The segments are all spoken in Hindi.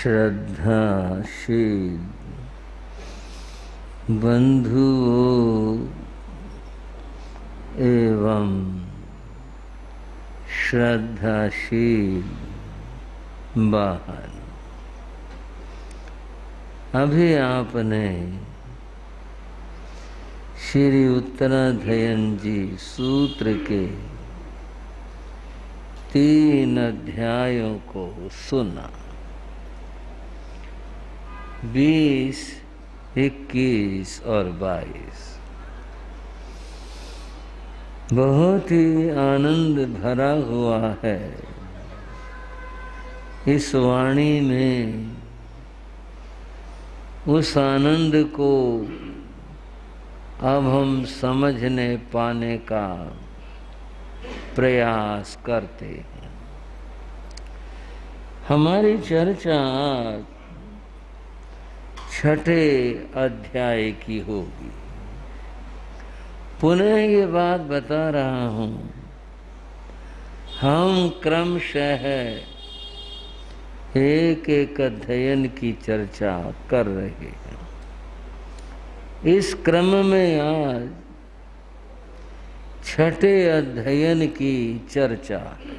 श्रद्धाशील बंधुओं एवं श्रद्धाशील बाहर, अभी आपने श्री उत्तराधयन जी सूत्र के 3 अध्यायों को सुना। 20, 21 और 22 बहुत ही आनंद भरा हुआ है। इस वाणी में उस आनंद को अब हम समझने पाने का प्रयास करते हैं। हमारी चर्चा 6ठे अध्याय की होगी। पुनः ये बात बता रहा हूँ, हम क्रमशः एक एक अध्ययन की चर्चा कर रहे हैं। इस क्रम में आज 6ठे अध्ययन की चर्चा है।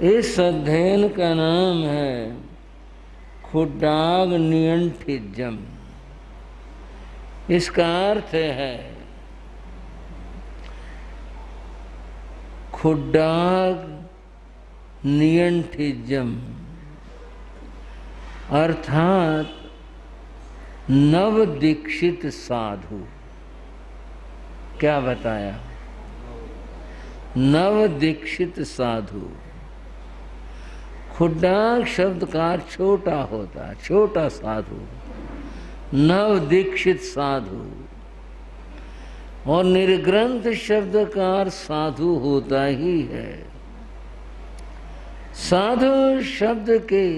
इस अध्ययन का नाम है खुड्डाग नियंठिजम। इसका अर्थ है खुड्डाग नियंठिजम, अर्थात नव दीक्षित साधु। क्या बताया? नव दीक्षित साधु। खुड्डाग शब्द का छोटा होता, छोटा साधु, नव दीक्षित साधु। और निर्ग्रंथ शब्द का साधु होता ही है। साधु शब्द के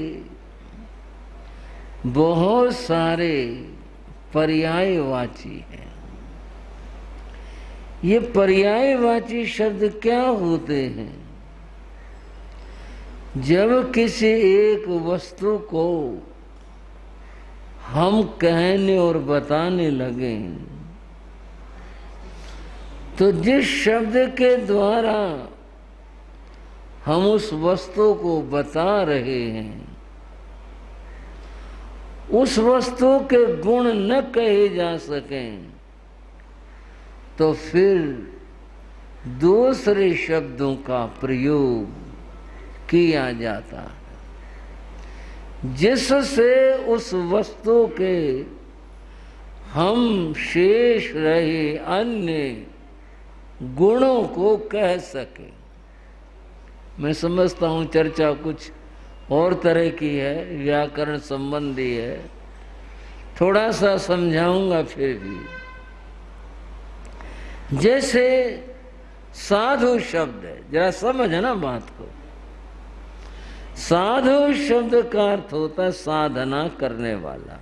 बहुत सारे पर्यायवाची हैं। ये पर्यायवाची शब्द क्या होते हैं? जब किसी एक वस्तु को हम कहने और बताने लगे तो जिस शब्द के द्वारा हम उस वस्तु को बता रहे हैं, उस वस्तु के गुण न कहे जा सकें तो फिर दूसरे शब्दों का प्रयोग किया जाता है, जिससे उस वस्तु के हम शेष रहे अन्य गुणों को कह सके। मैं समझता हूँ चर्चा कुछ और तरह की है, व्याकरण संबंधी है। थोड़ा सा समझाऊंगा फिर भी। जैसे साधु शब्द है, जरा समझना बात को। साधु शब्द का अर्थ होता है साधना करने वाला।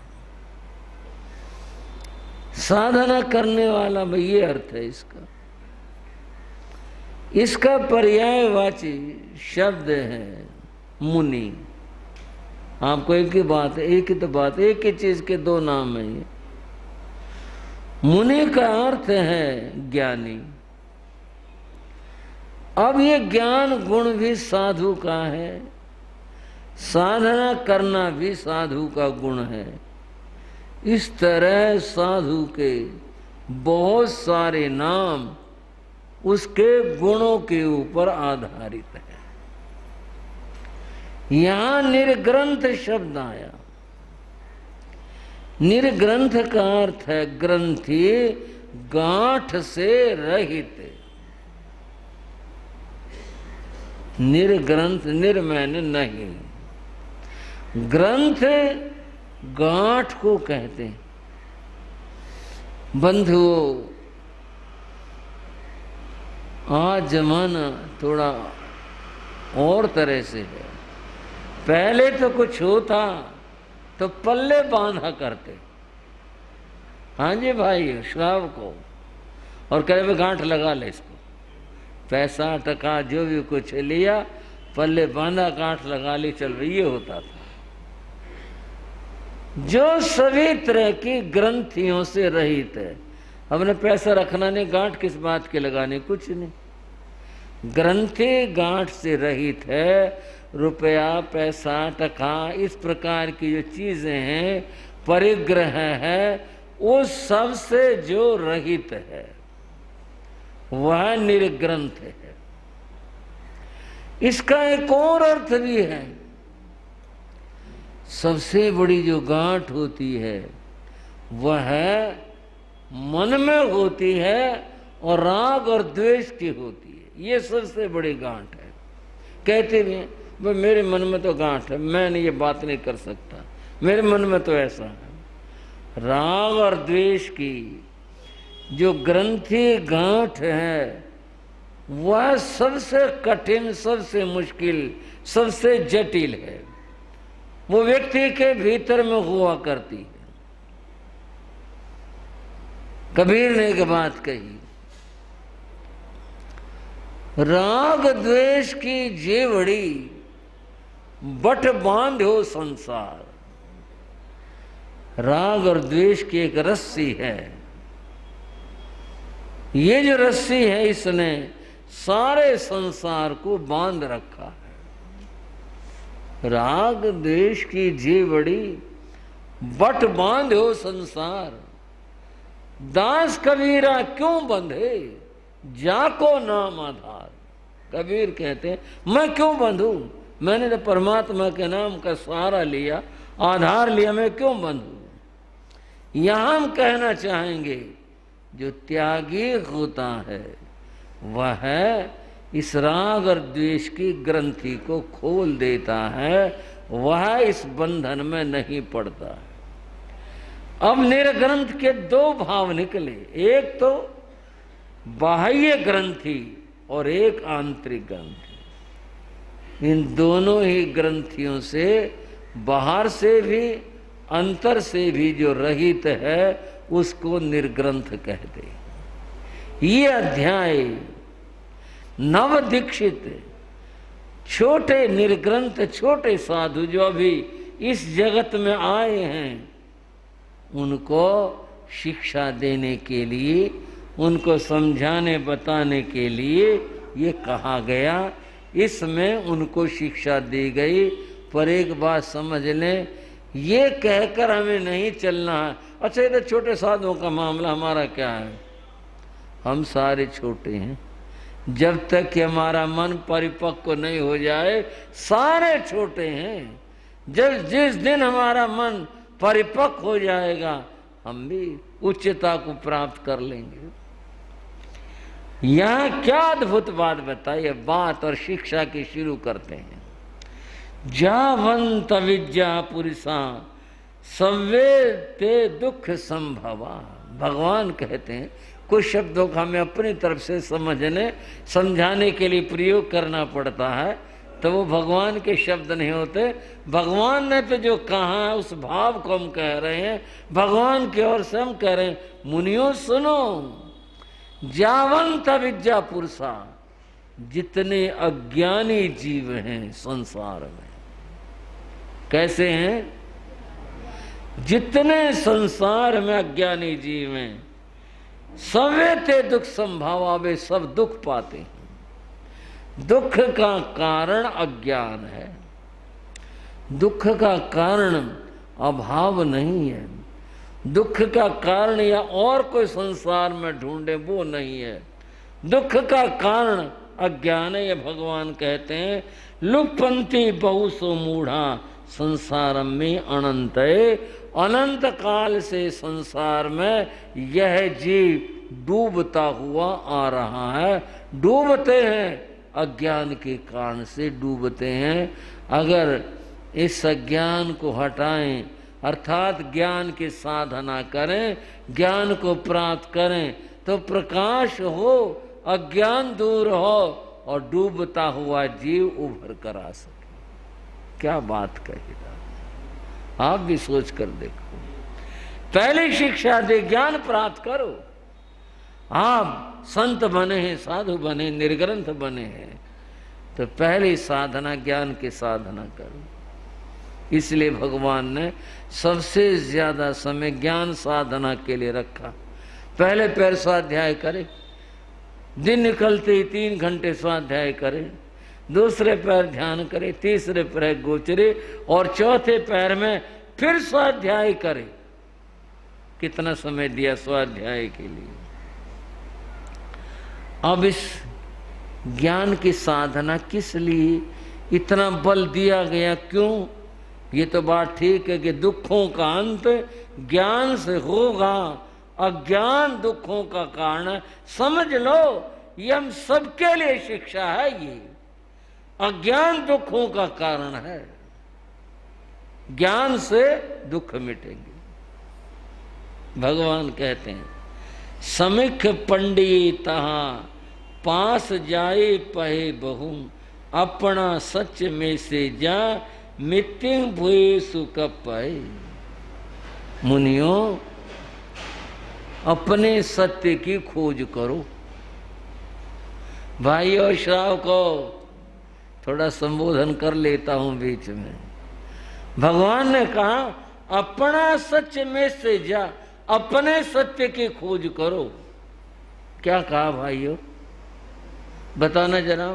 साधना करने वाला, भाई ये अर्थ है इसका। इसका पर्यायवाची शब्द है मुनि। आपको एक ही बात है, एक ही तो बात, एक ही चीज के 2 नाम है ये। मुनि का अर्थ है ज्ञानी। अब ये ज्ञान गुण भी साधु का है, साधना करना भी साधु का गुण है। इस तरह साधु के बहुत सारे नाम उसके गुणों के ऊपर आधारित है। यहां निर्ग्रंथ शब्द आया। निर्ग्रंथ का अर्थ है ग्रंथि, गांठ से रहित। निर्ग्रंथ, निर मैंने नहीं, ग्रंथ गांठ को कहते हैं। बंधुओं, आज जमाना थोड़ा और तरह से है। पहले तो कुछ होता तो पल्ले बांधा करते। हाँ जी भाई, श्राव को, और कह रहे गांठ लगा ले इसको। पैसा टका जो भी कुछ लिया पल्ले बांधा गांठ लगा ली चल रही, ये होता था। जो सभी तरह की ग्रंथियों से रहित है। हमने पैसा रखना नहीं, गांठ किस बात के लगाने, कुछ नहीं। ग्रंथि गांठ से रहित है। रुपया, पैसा, टका, इस प्रकार की जो चीजें हैं, परिग्रह है, उस सब से जो रहित है वह निर्ग्रंथ है। इसका एक और अर्थ भी है। सबसे बड़ी जो गांठ होती है वह मन में होती है और राग और द्वेष की होती है। ये सबसे बड़ी गांठ है। कहते भी हैं भाई मेरे मन में तो गांठ है, मैं ये बात नहीं कर सकता, मेरे मन में तो ऐसा है। राग और द्वेष की जो ग्रंथि गांठ है वह सबसे कठिन, सबसे मुश्किल, सबसे जटिल है। वो व्यक्ति के भीतर में हुआ करती है। कबीर ने एक बात कही, राग द्वेष की जेवड़ी बट बांधो संसार। राग और द्वेष की एक रस्सी है। ये जो रस्सी है इसने सारे संसार को बांध रखा है। राग द्वेष की जेवड़ी बट बांधो संसार। दास कबीरा क्यों बंधे, जाको नाम आधार। कबीर कहते हैं मैं क्यों बंधू, मैंने तो परमात्मा के नाम का सहारा लिया, आधार लिया, मैं क्यों बंधू। यहां हम कहना चाहेंगे जो त्यागी होता है वह इस राग और द्वेष की ग्रंथि को खोल देता है, वह इस बंधन में नहीं पड़ता है। अब निर्ग्रंथ के दो भाव निकले, एक तो बाह्य ग्रंथि और एक आंतरिक ग्रंथि। इन दोनों ही ग्रंथियों से बाहर से भी अंतर से भी जो रहित है उसको निर्ग्रंथ कहते। ये अध्याय नव दीक्षित छोटे निर्ग्रंथ, छोटे साधु जो अभी इस जगत में आए हैं उनको शिक्षा देने के लिए, उनको समझाने बताने के लिए ये कहा गया। इसमें उनको शिक्षा दी गई। पर एक बात समझ लें, ये कहकर हमें नहीं चलना है अच्छा ये तो छोटे साधुओं का मामला, हमारा क्या है। हम सारे छोटे हैं। जब तक कि हमारा मन परिपक्व नहीं हो जाए सारे छोटे हैं। जब जिस दिन हमारा मन परिपक्व हो जाएगा हम भी उच्चता को प्राप्त कर लेंगे। यहां क्या अद्भुत बात बताइए, बात और शिक्षा की शुरू करते हैं। जावंत विद्या पुरुषा सव्वे ते दुख संभवा। भगवान कहते हैं कुछ शब्दों का हमें अपनी तरफ से समझने समझाने के लिए प्रयोग करना पड़ता है, तो वो भगवान के शब्द नहीं होते। भगवान ने तो जो कहा है उस भाव को हम कह रहे हैं, भगवान की ओर से हम कह रहे हैं मुनियों सुनो। जावंत विद्या पुरुषा, जितने अज्ञानी जीव हैं संसार में, कैसे हैं, जितने संसार में अज्ञानी जीव हैं, सवे ते दुख संभावा, वे सब दुख पाते हैं। दुख का कारण अज्ञान है। दुख का कारण अभाव नहीं है। दुख का कारण या और कोई संसार में ढूंढे वो नहीं है। दुख का कारण अज्ञान है। ये भगवान कहते हैं लुप्पन्ति बहुसो मूढ़ा संसार में अनंत है। अनंत काल से संसार में यह जीव डूबता हुआ आ रहा है। डूबते हैं अज्ञान के कारण से डूबते हैं। अगर इस अज्ञान को हटाएं अर्थात ज्ञान की साधना करें, ज्ञान को प्राप्त करें तो प्रकाश हो, अज्ञान दूर हो और डूबता हुआ जीव उभर कर आ सके। क्या बात कही, आप भी सोच कर देखो। पहली शिक्षा दे, ज्ञान प्राप्त करो। आप संत बने हैं, साधु बने, निर्ग्रंथ बने हैं, तो पहली साधना ज्ञान की साधना करो। इसलिए भगवान ने सबसे ज्यादा समय ज्ञान साधना के लिए रखा। पहले पैर स्वाध्याय करे, दिन निकलते ही 3 घंटे स्वाध्याय करे, दूसरे पैर ध्यान करे, तीसरे पैर गोचरे और चौथे पैर में फिर स्वाध्याय करे। कितना समय दिया स्वाध्याय के लिए। अब इस ज्ञान की साधना किस लिए इतना बल दिया गया, क्यों? ये तो बात ठीक है कि दुखों का अंत ज्ञान से होगा, अज्ञान दुखों का कारण है। समझ लो, ये हम सबके लिए शिक्षा है। ये अज्ञान दुखों का कारण है, ज्ञान से दुख मिटेंगे। भगवान कहते हैं, समिख पंडित तहाँ पास जाए पहे बहु, अपना सच में से जा मित्यु भुए सुख पाए। मुनियों, अपने सत्य की खोज करो। भाई और श्रावको, थोड़ा संबोधन कर लेता हूं बीच में। भगवान ने कहा अपना सच में से जा, अपने सत्य की खोज करो। क्या कहा भाइयों, बताना जरा।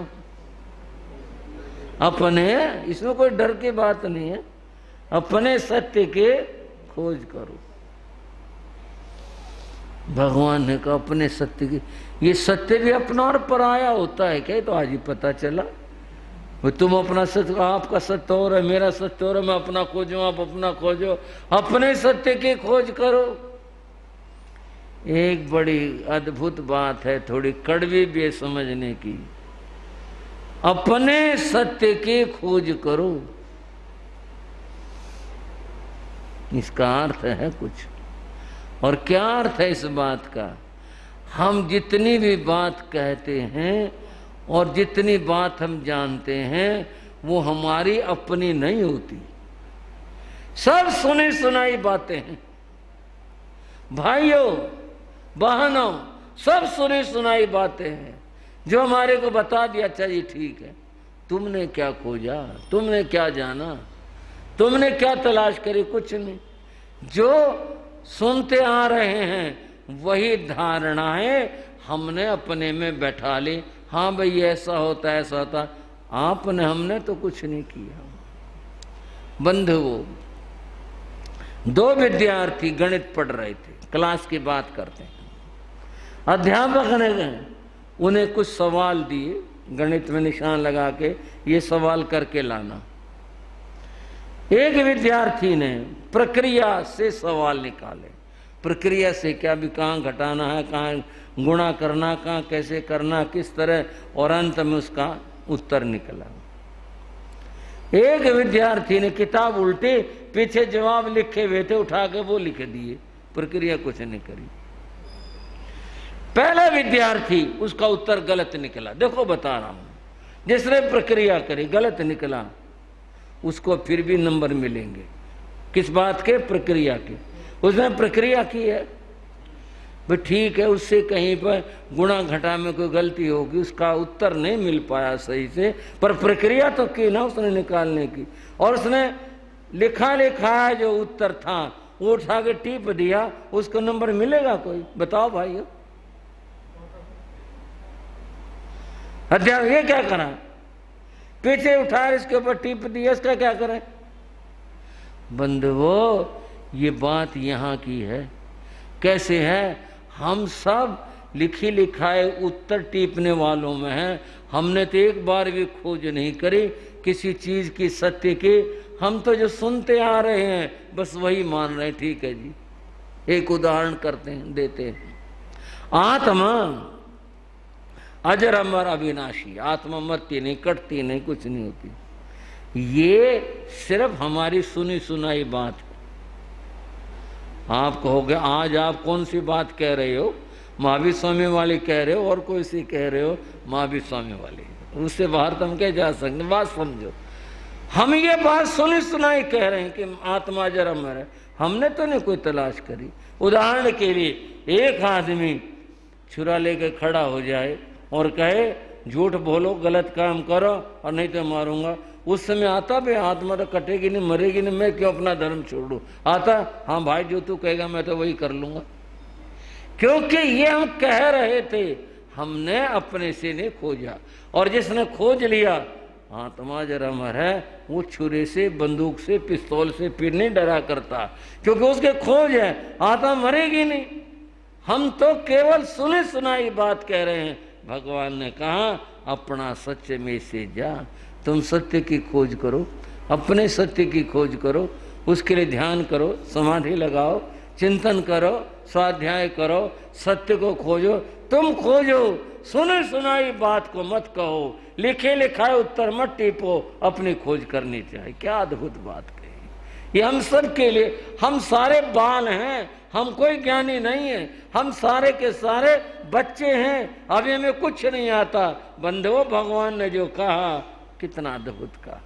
अपने, इसमें कोई डर की बात नहीं है। अपने सत्य की खोज करो। भगवान ने कहा अपने सत्य की। ये सत्य भी अपना और पराया होता है क्या? तो आज ही पता चला। तुम अपना सत्य, आपका सत्य और है, मेरा सत्य और है, मैं अपना खोजूं, आप अपना खोजो। अपने सत्य की खोज करो। एक बड़ी अद्भुत बात है, थोड़ी कड़वी भी है समझने की। अपने सत्य की खोज करो, इसका अर्थ है कुछ। और क्या अर्थ है इस बात का? हम जितनी भी बात कहते हैं और जितनी बात हम जानते हैं, वो हमारी अपनी नहीं होती। सब सुनी सुनाई बातें हैं भाइयों बहनों, सब सुनी सुनाई बातें हैं जो हमारे को बता दिया, अच्छा जी ठीक है। तुमने क्या खोजा, तुमने क्या जाना, तुमने क्या तलाश करी? कुछ नहीं। जो सुनते आ रहे हैं वही धारणाएं हमने अपने में बैठा ली। हाँ भाई ऐसा होता है, ऐसा होता। आपने, हमने तो कुछ नहीं किया। बंधुओं, 2 विद्यार्थी गणित पढ़ रहे थे, क्लास की बात करते हैं। अध्यापक ने उन्हें कुछ सवाल दिए, गणित में निशान लगा के ये सवाल करके लाना। एक विद्यार्थी ने प्रक्रिया से सवाल निकाले। प्रक्रिया से क्या भी, कहाँ घटाना है, कहाँ गुणा करना, कहाँ कैसे करना, किस तरह, और अंत में उसका उत्तर निकला। एक विद्यार्थी ने किताब उल्टी, पीछे जवाब लिखे हुए थे, उठा के वो लिख दिए, प्रक्रिया कुछ नहीं करी। पहला विद्यार्थी, उसका उत्तर गलत निकला। देखो बता रहा हूं, जिसने प्रक्रिया करी गलत निकला, उसको फिर भी नंबर मिलेंगे। किस बात के? प्रक्रिया के। उसने प्रक्रिया की है भाई, ठीक है, उससे कहीं पर गुणा घटा में कोई गलती होगी, उसका उत्तर नहीं मिल पाया सही से, पर प्रक्रिया तो की ना उसने निकालने की। और उसने लिखा है जो उत्तर था, वो उठा के टिप दिया, उसको नंबर मिलेगा कोई? बताओ भाई। अध्यापक ये क्या करा? पीछे उठा इसके ऊपर टिप दिया, इसका क्या करें? बंधुओं, ये बात यहाँ की है। कैसे है? हम सब लिखी लिखाए उत्तर टीपने वालों में हैं। हमने तो एक बार भी खोज नहीं करी किसी चीज की, सत्य की। हम तो जो सुनते आ रहे हैं बस वही मान रहे हैं। ठीक है जी, एक उदाहरण करते हैं, देते हैं। आत्मा अजर अमर अविनाशी, आत्मा मरती नहीं, कटती नहीं, कुछ नहीं होती। ये सिर्फ हमारी सुनी सुनाई बात है। आप कहोगे आज आप कौन सी बात कह रहे हो? महावीर स्वामी वाली कह रहे हो और कोई सी कह रहे हो? महावीर स्वामी वाली। उससे बाहर तो हम क्या जा सकते? बात समझो, हम ये बात सुनी सुनाई कह रहे हैं कि आत्मा अजर अमर है। हमने तो नहीं कोई तलाश करी। उदाहरण के लिए, एक आदमी छुरा लेकर खड़ा हो जाए और कहे झूठ बोलो, गलत काम करो और नहीं तो मारूंगा। उस समय आता भाई आत्मा तो कटेगी नहीं, मरेगी नहीं, मैं क्यों अपना धर्म छोड़ूं? आता हाँ भाई जो तू कहेगा मैं तो वही कर लूंगा। क्योंकि ये हम कह रहे थे, हमने अपने से नहीं खोजा। और जिसने खोज लिया आत्मा जरा अमर है, वो छुरे से, बंदूक से, पिस्तौल से फिर नहीं डरा करता, क्योंकि उसके खोज है, आत्मा मरेगी नहीं। हम तो केवल सुने सुनाई बात कह रहे हैं। भगवान ने कहा अपना सत्य में से जा, तुम सत्य की खोज करो, अपने सत्य की खोज करो, उसके लिए ध्यान करो, समाधि लगाओ, चिंतन करो, स्वाध्याय करो, सत्य को खोजो। तुम खोजो, सुने सुनाई बात को मत कहो, लिखे लिखाए उत्तर मत टिपो, अपनी खोज करनी चाहिए। क्या अद्भुत बात कही। ये हम सब के लिए, हम सारे बाल हैं, हम कोई ज्ञानी नहीं है, हम सारे के सारे बच्चे हैं, अभी हमें कुछ नहीं आता। बंधुओं भगवान ने जो कहा कितना अद्भुत कहा।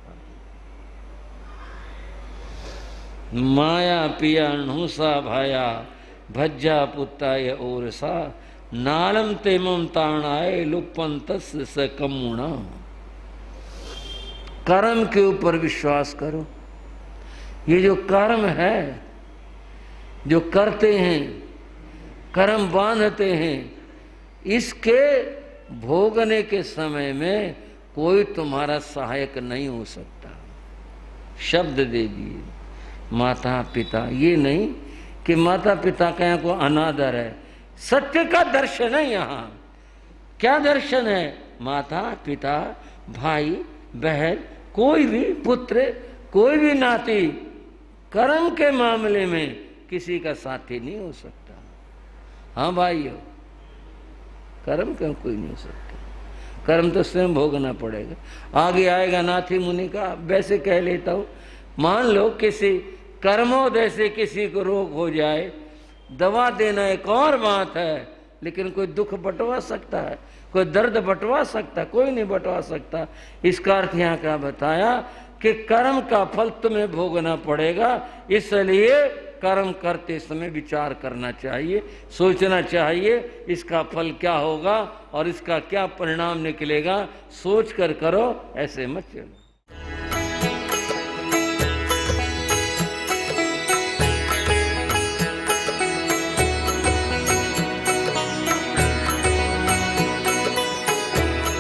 माया पिया णूसा भाया भज्जा पुत्ताय और सा नालम तेमम ताणाए लुप्पन तस्य स कमुणा। कर्म के ऊपर विश्वास करो। ये जो कर्म है, जो करते हैं, कर्म बांधते हैं, इसके भोगने के समय में कोई तुम्हारा सहायक नहीं हो सकता। शब्द दे दिए माता पिता, ये नहीं कि माता पिता का यहाँ को अनादर है। सत्य का दर्शन है यहाँ। क्या दर्शन है? माता पिता, भाई बहन, कोई भी पुत्र, कोई भी नाती, कर्म के मामले में किसी का साथी नहीं हो सकता। हाँ भाइयों, कर्म का कोई नहीं हो सकता। कर्म तो स्वयं भोगना पड़ेगा। आगे आएगा नाथी मुनि का, वैसे कह लेता हूँ, मान लो किसी कर्मोदय से किसी को रोग हो जाए, दवा देना एक और बात है, लेकिन कोई दुख बंटवा सकता है, कोई दर्द बंटवा सकता है? कोई नहीं बंटवा सकता। इसका अर्थ यहाँ क्या बताया कि कर्म का फल तुम्हें भोगना पड़ेगा। इसलिए कर्म करते समय विचार करना चाहिए, सोचना चाहिए इसका फल क्या होगा और इसका क्या परिणाम निकलेगा। सोच कर करो, ऐसे मत चलो।